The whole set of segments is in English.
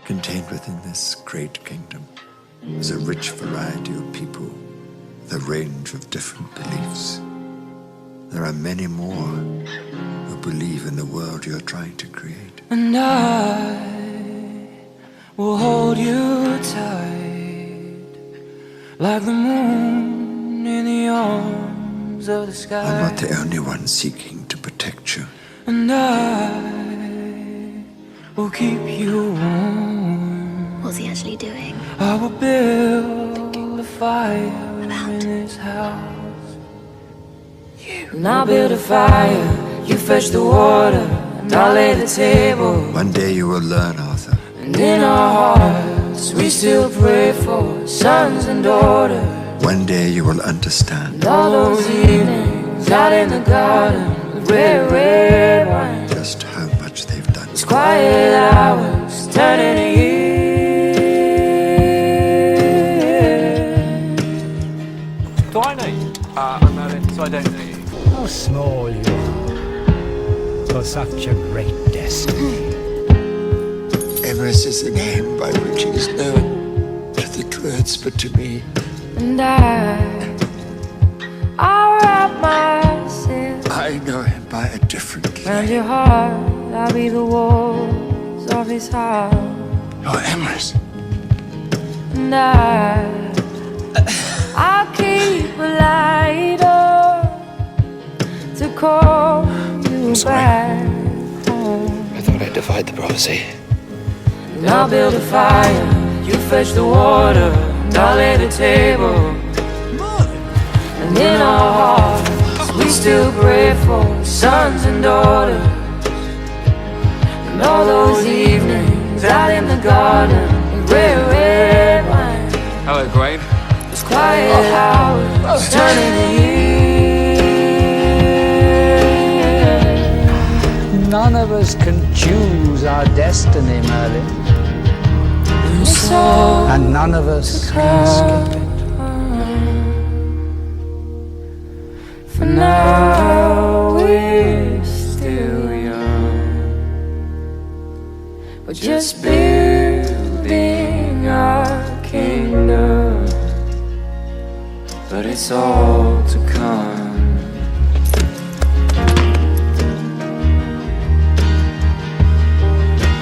Contained within this great kingdom is a rich variety of people with a range of different beliefs. There are many more who believe in the world you're trying to create. And I will hold you tight, like the moon in the arms of the sky. I'm not the only one seeking to protect you. And I will keep you warm. What's he actually doing? I will build a fire in this house. And I'll build a fire, you fetch the water, and I'll lay the table. One day you will learn, Arthur. And in our hearts we still pray for sons and daughters. One day you will understand. And all those evenings out in the garden with red, red wine, just how much they've done. those quiet hours turning to years. Do I know you? I'm Merlin, so I don't know you. How small you are for such a great destiny. Emrys is the name by which he is known to the Druids, but to me. And I'll wrap myself I know him by a different around name. your heart. I'll be the walls of his heart. You're Emrys. And I'll keep a light on to call you back home. I thought I defied the prophecy. And I'll build a fire, you fetch the water, and I'll lay the table. And in our hearts we still pray for sons and daughters. And all those evenings out in the garden with red, red wine, Hello, Grain. those quiet hours turning to years. None of us can choose our destiny, Merlin. So And none of us can skip it. for now we're still young, we're just building our kingdom, but it's all to come.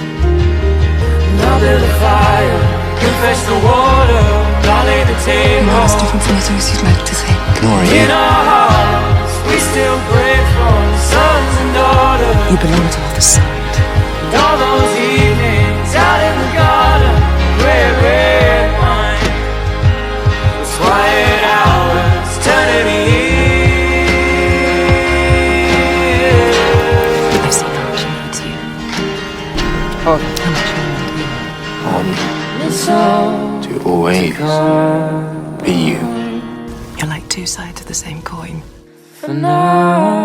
And I'll build a fire, you fetch the water, and I'll lay the table. That's different from the things you'd like to say. Nora, In our hearts, we still pray for sons and daughters. You belong to the side. And all those evenings out in the garden, red, red wine, those quiet hours turning to years. I've seen how much he needs you. Oh. How much you need you. It's all to always be you. You're like two sides of the same coin. for now.